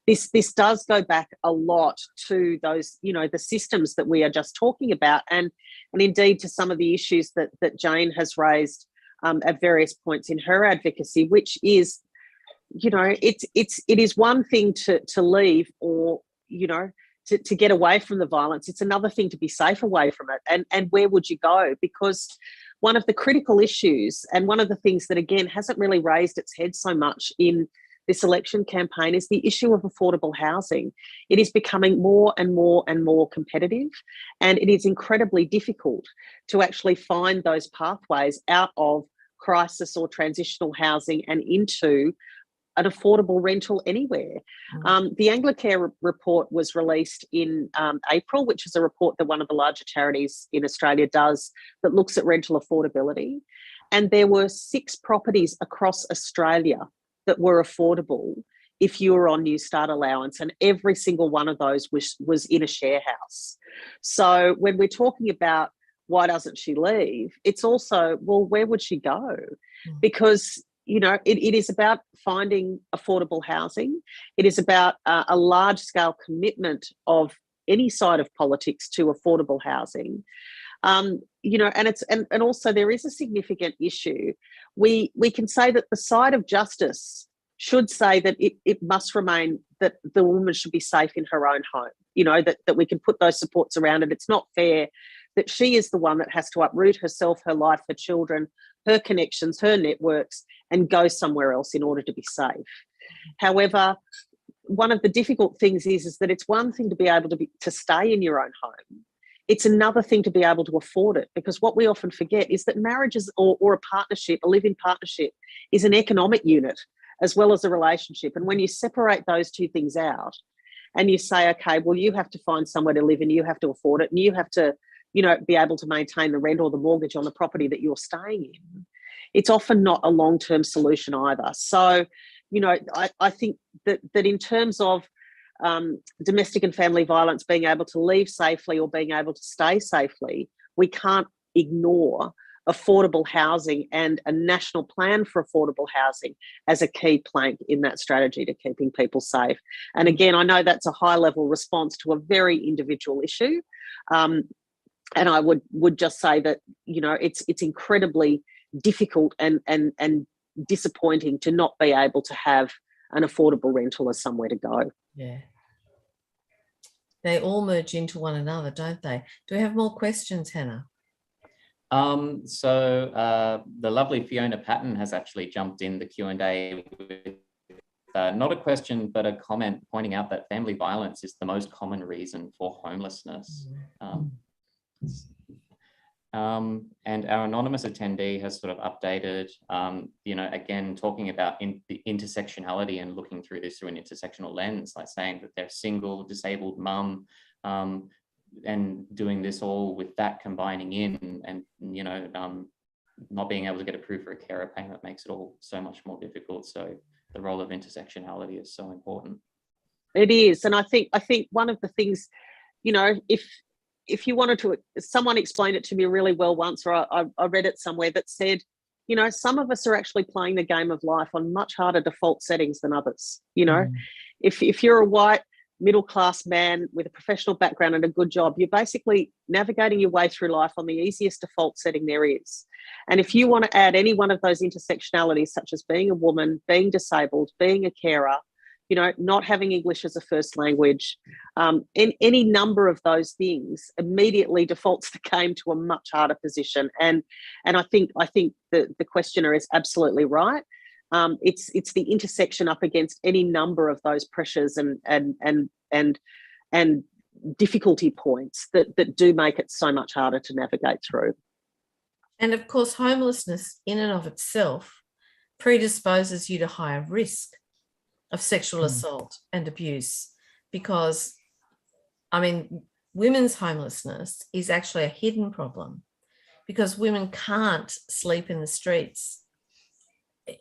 this does go back a lot to those, the systems that we are just talking about, and indeed to some of the issues that Jane has raised at various points in her advocacy, which is, it is one thing to leave or, to get away from the violence. It's another thing to be safe away from it. And where would you go? Because one of the critical issues, and one of the things that, again, hasn't really raised its head so much in this election campaign, is the issue of affordable housing. It is becoming more and more and more competitive, and it is incredibly difficult to actually find those pathways out of crisis or transitional housing and into an affordable rental anywhere. The Anglicare report was released in April, which is a report that one of the larger charities in Australia does that looks at rental affordability. And there were 6 properties across Australia that were affordable if you were on New Start allowance, and every single one of those was in a share house. So when we're talking about why doesn't she leave, it's also, well, where would she go? Because it is about finding affordable housing. It is about a large-scale commitment of any side of politics to affordable housing. And also there is a significant issue. We can say that the side of justice should say that it must remain that the woman should be safe in her own home. That we can put those supports around it. It's not fair that she is the one that has to uproot herself, her life, her children, her connections, her networks, and go somewhere else in order to be safe. However, one of the difficult things is that it's one thing to be able to stay in your own home. It's another thing to be able to afford it, because what we often forget is that marriages or a partnership, a live-in partnership, is an economic unit as well as a relationship. And when you separate those two things out and you say, okay, well, you have to find somewhere to live and you have to afford it and you have to, be able to maintain the rent or the mortgage on the property that you're staying in, it's often not a long-term solution either. So, I think that in terms of domestic and family violence, being able to leave safely or being able to stay safely, we can't ignore affordable housing and a national plan for affordable housing as a key plank in that strategy to keeping people safe. And again, I know that's a high-level response to a very individual issue. And I would just say that, you know, it's incredibly difficult and disappointing to not be able to have an affordable rental as somewhere to go. Yeah. They all merge into one another, don't they? Do we have more questions, Hannah? So the lovely Fiona Patton has actually jumped in the Q&A with not a question, but a comment pointing out that family violence is the most common reason for homelessness. And our anonymous attendee has sort of updated, you know, again, talking about the intersectionality and looking through this through an intersectional lens, like saying that they're single, disabled mum, and doing this all with that combining in, and, you know, not being able to get approved for a carer payment makes it all so much more difficult. So the role of intersectionality is so important. It is. And I think one of the things, you know, if you wanted to, someone explained it to me really well once, or I read it somewhere that said, you know, some of us are actually playing the game of life on much harder default settings than others. You know, if you're a white middle-class man with a professional background and a good job, you're basically navigating your way through life on the easiest default setting there is. And if you want to add any one of those intersectionalities, such as being a woman, being disabled, being a carer, you know, not having English as a first language, in any number of those things immediately defaults the game to a much harder position. And I think the questioner is absolutely right. It's the intersection up against any number of those pressures and difficulty points that do make it so much harder to navigate through. And of course, homelessness in and of itself predisposes you to higher risk of sexual assault and abuse, because, I mean, women's homelessness is actually a hidden problem because women can't sleep in the streets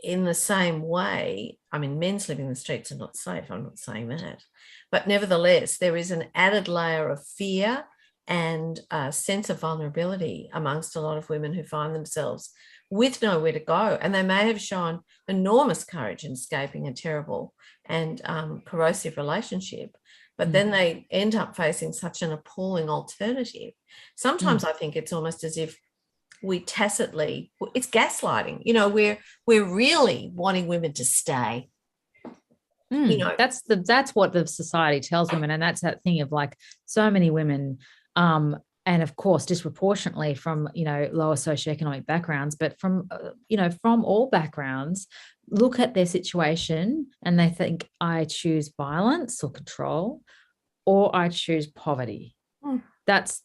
in the same way. I mean, men sleeping in the streets are not safe, I'm not saying that, but nevertheless, there is an added layer of fear and a sense of vulnerability amongst a lot of women who find themselves with nowhere to go. And they may have shown enormous courage in escaping a terrible and corrosive relationship, but then they end up facing such an appalling alternative. Sometimes I think it's almost as if we tacitly, it's gaslighting, you know, we're really wanting women to stay. You know, that's what the society tells women, and that's that thing of like so many women, and of course disproportionately from, you know, lower socioeconomic backgrounds, but from you know, from all backgrounds, look at their situation and they think, I choose violence or control, or I choose poverty. That's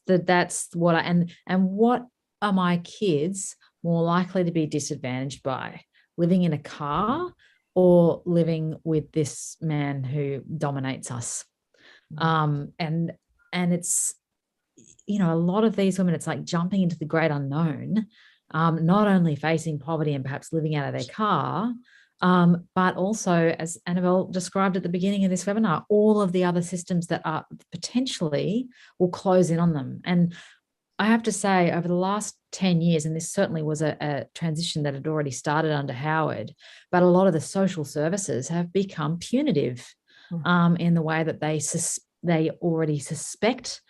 what and what are my kids more likely to be disadvantaged by, living in a car or living with this man who dominates us? And it's, you know, a lot of these women, it's like jumping into the great unknown, not only facing poverty and perhaps living out of their car, but also, as Annabel described at the beginning of this webinar, all of the other systems that are potentially will close in on them. And I have to say, over the last 10 years, and this certainly was a transition that had already started under Howard, but a lot of the social services have become punitive in the way that they already suspect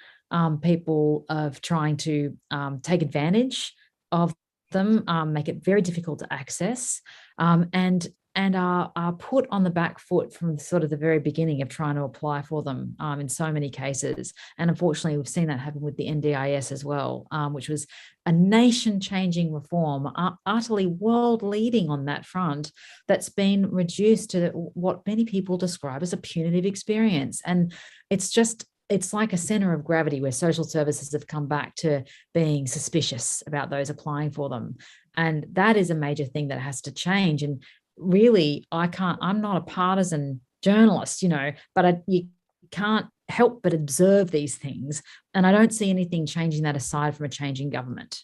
people of trying to take advantage of them, make it very difficult to access, and are put on the back foot from sort of the very beginning of trying to apply for them in so many cases. And unfortunately, we've seen that happen with the NDIS as well, which was a nation-changing reform, utterly world-leading on that front, that's been reduced to what many people describe as a punitive experience. And it's like a center of gravity where social services have come back to being suspicious about those applying for them. And that is a major thing that has to change. And really, I'm not a partisan journalist, you know, but you can't help but observe these things. And I don't see anything changing that aside from a changing government.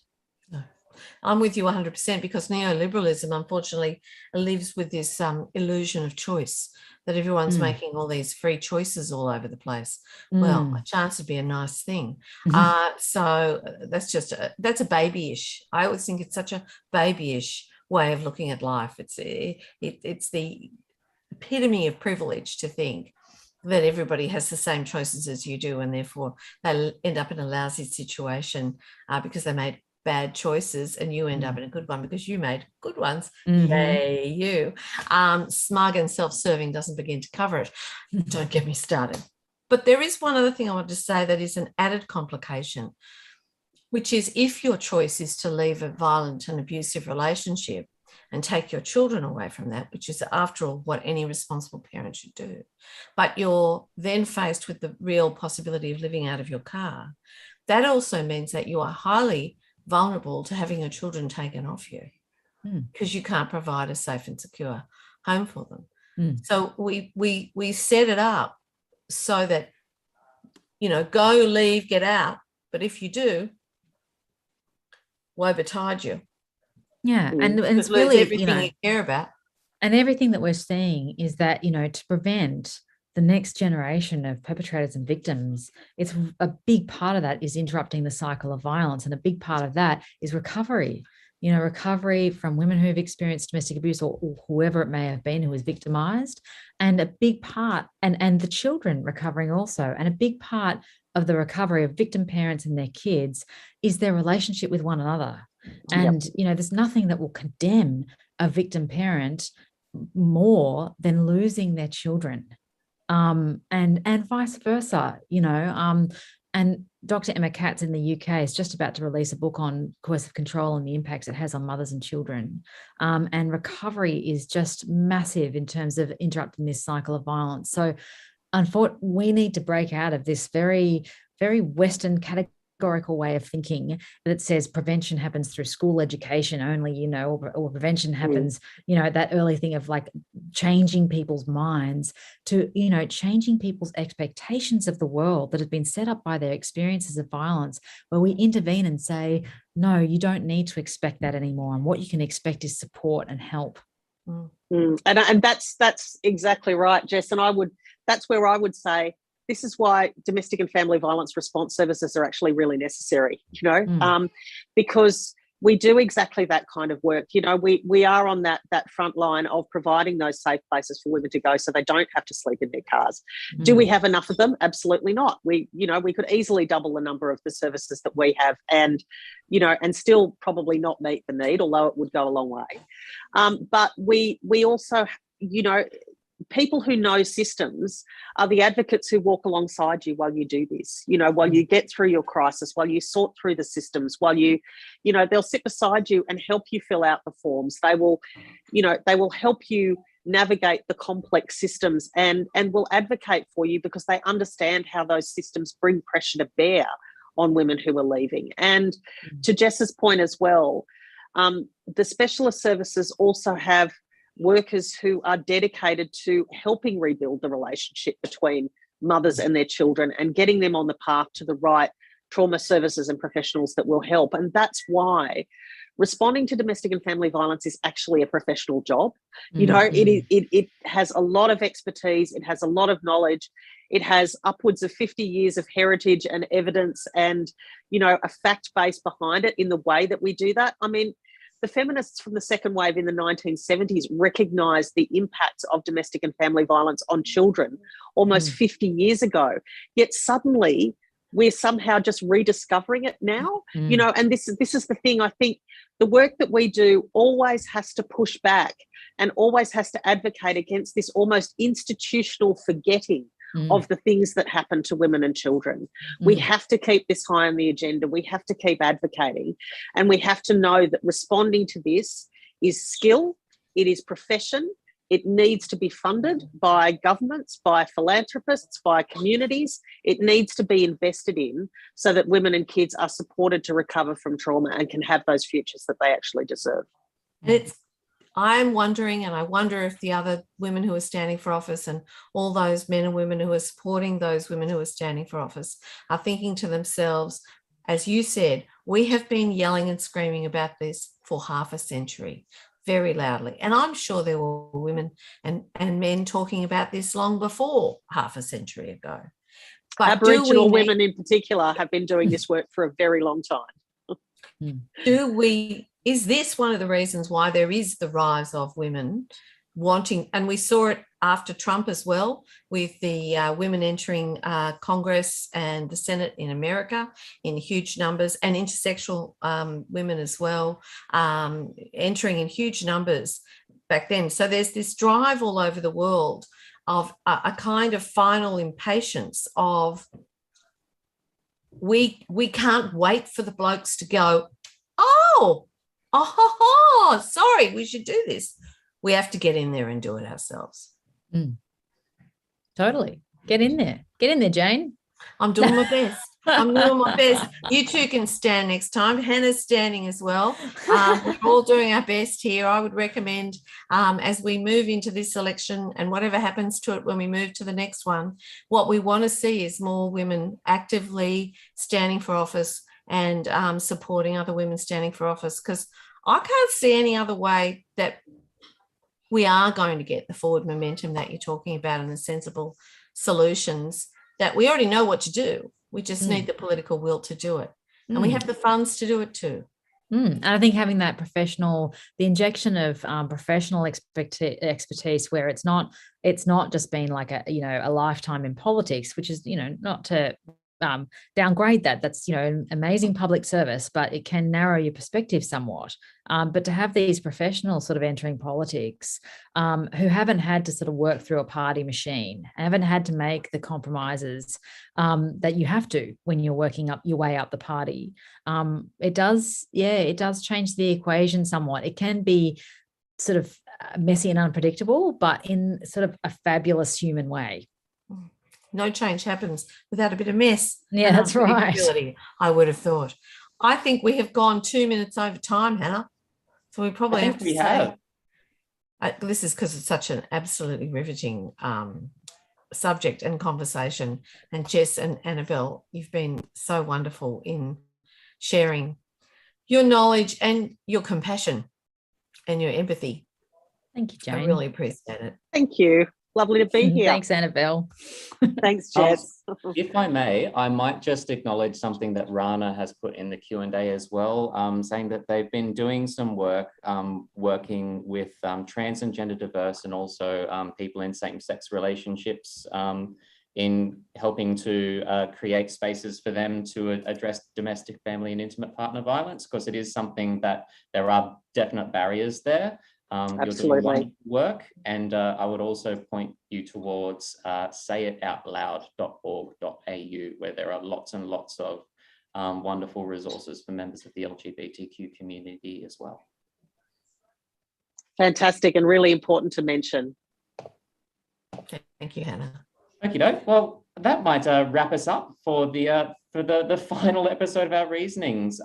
No. I'm with you 100% because neoliberalism, unfortunately, lives with this illusion of choice that everyone's making all these free choices all over the place. Well, a chance would be a nice thing. So that's a babyish. I always think it's such a babyish way of looking at life. It's the epitome of privilege to think that everybody has the same choices as you do, and therefore they end up in a lousy situation because they made bad choices, and you end up in a good one because you made good ones. Yay, you. Smug and self-serving doesn't begin to cover it. Don't get me started. But there is one other thing I want to say that is an added complication, which is if your choice is to leave a violent and abusive relationship and take your children away from that, which is, after all, what any responsible parent should do, but you're then faced with the real possibility of living out of your car, that also means that you are highly vulnerable to having your children taken off you because you can't provide a safe and secure home for them. So we set it up so that, go, leave, get out. But if you do, woe betide you. Yeah. And it's really everything you care about. And everything that we're seeing is that, to prevent the next generation of perpetrators and victims, it's a big part of that is interrupting the cycle of violence. And a big part of that is recovery, recovery from women who have experienced domestic abuse or whoever it may have been who was victimized. And a big part, and the children recovering also, and a big part of the recovery of victim parents and their kids is their relationship with one another. And, there's nothing that will condemn a victim parent more than losing their children. And vice versa, and Dr. Emma Katz in the UK is just about to release a book on coercive control and the impacts it has on mothers and children. And recovery is just massive in terms of interrupting this cycle of violence. So unfortunately, we need to break out of this very, very Western categorical way of thinking that says prevention happens through school education only, or prevention happens, that early thing of like changing people's minds to, changing people's expectations of the world that have been set up by their experiences of violence, where we intervene and say, no, you don't need to expect that anymore. And what you can expect is support and help. And that's exactly right, Jess. And that's where I would say, this is why domestic and family violence response services are actually really necessary, because we do exactly that kind of work. We are on that front line of providing those safe places for women to go so they don't have to sleep in their cars. Do we have enough of them? Absolutely not. We could easily double the number of the services that we have and still probably not meet the need, although it would go a long way. But we also, people who know systems are the advocates who walk alongside you while you do this, while you get through your crisis, while you sort through the systems, while they'll sit beside you and help you fill out the forms. They will help you navigate the complex systems and will advocate for you because they understand how those systems bring pressure to bear on women who are leaving. And to Jess's point as well, the specialist services also have workers who are dedicated to helping rebuild the relationship between mothers and their children and getting them on the path to the right trauma services and professionals that will help. And that's why responding to domestic and family violence is actually a professional job. It has a lot of expertise. It has a lot of knowledge. It has upwards of 50 years of heritage and evidence and, a fact base behind it in the way that we do that. I mean, the feminists from the second wave in the 1970s recognised the impacts of domestic and family violence on children almost 50 years ago. Yet suddenly we're somehow just rediscovering it now, and this is the thing. I think the work that we do always has to push back and always has to advocate against this almost institutional forgetting of the things that happen to women and children. We have to keep this high on the agenda. We have to keep advocating, and we have to know that responding to this is skill, it is profession, it needs to be funded by governments, by philanthropists, by communities. It needs to be invested in so that women and kids are supported to recover from trauma and can have those futures that they actually deserve. I'm wondering, and I wonder if the other women who are standing for office and all those men and women who are supporting those women who are standing for office are thinking to themselves, as you said, We have been yelling and screaming about this for half a century, very loudly. And I'm sure there were women and men talking about this long before half a century ago. But Aboriginal women in particular have been doing this work for a very long time. Is this one of the reasons why there is the rise of women wanting, and we saw it after Trump as well, with the women entering Congress and the Senate in America in huge numbers, and intersexual women as well, entering in huge numbers back then. So there's this drive all over the world of a kind of final impatience of we can't wait for the blokes to go, oh, sorry, we should do this. We have to get in there and do it ourselves. Totally. Get in there, Jane. I'm doing my best. I'm doing my best. You two can stand next time. Hannah's standing as well. We're all doing our best here. I would recommend as we move into this election and whatever happens to it when we move to the next one, what we want to see is more women actively standing for office and supporting other women standing for office, because I can't see any other way that we are going to get the forward momentum that you're talking about and the sensible solutions that we already know what to do. We just need the political will to do it. And we have the funds to do it too. And I think having that the injection of professional expertise, where it's not just been like a lifetime in politics, which is, not to downgrade that's an amazing public service, but it can narrow your perspective somewhat. But to have these professionals sort of entering politics who haven't had to sort of work through a party machine, haven't had to make the compromises that you have to when you're working up your way up the party, it does change the equation somewhat. It can be sort of messy and unpredictable, but in sort of a fabulous human way. No change happens without a bit of mess. Yeah, that's right. I would have thought. I think we have gone 2 minutes over time, Hannah. So we probably have to say, this is because it's such an absolutely riveting subject and conversation. And Jess and Annabel, you've been so wonderful in sharing your knowledge and your compassion and your empathy. Thank you, Jane. I really appreciate it. Thank you. Lovely to be here. Thanks, Annabel. Thanks, Jess. If I may, I might just acknowledge something that Rana has put in the Q&A as well, saying that they've been doing some work working with trans and gender diverse and also people in same-sex relationships in helping to create spaces for them to address domestic, family and intimate partner violence, because it is something that there are definite barriers there. You're doing wonderful work, and I would also point you towards sayitoutloud.org.au, where there are lots and lots of wonderful resources for members of the LGBTQ community as well. Fantastic, and really important to mention. Thank you, Hannah. Okey-doke. Well, that might wrap us up for the final episode of our reasonings.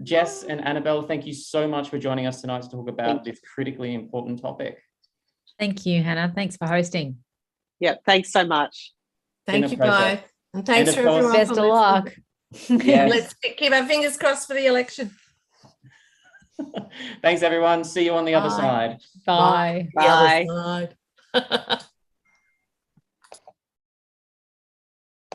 Jess and Annabel, thank you so much for joining us tonight to talk about this critically important topic. Thank you, Hannah. Thanks for hosting. Yeah, thanks so much. Thank you both. And thanks for everyone. Best of luck. Yes. Let's keep our fingers crossed for the election. Thanks, everyone. See you on the other side. Bye. Bye. The other side.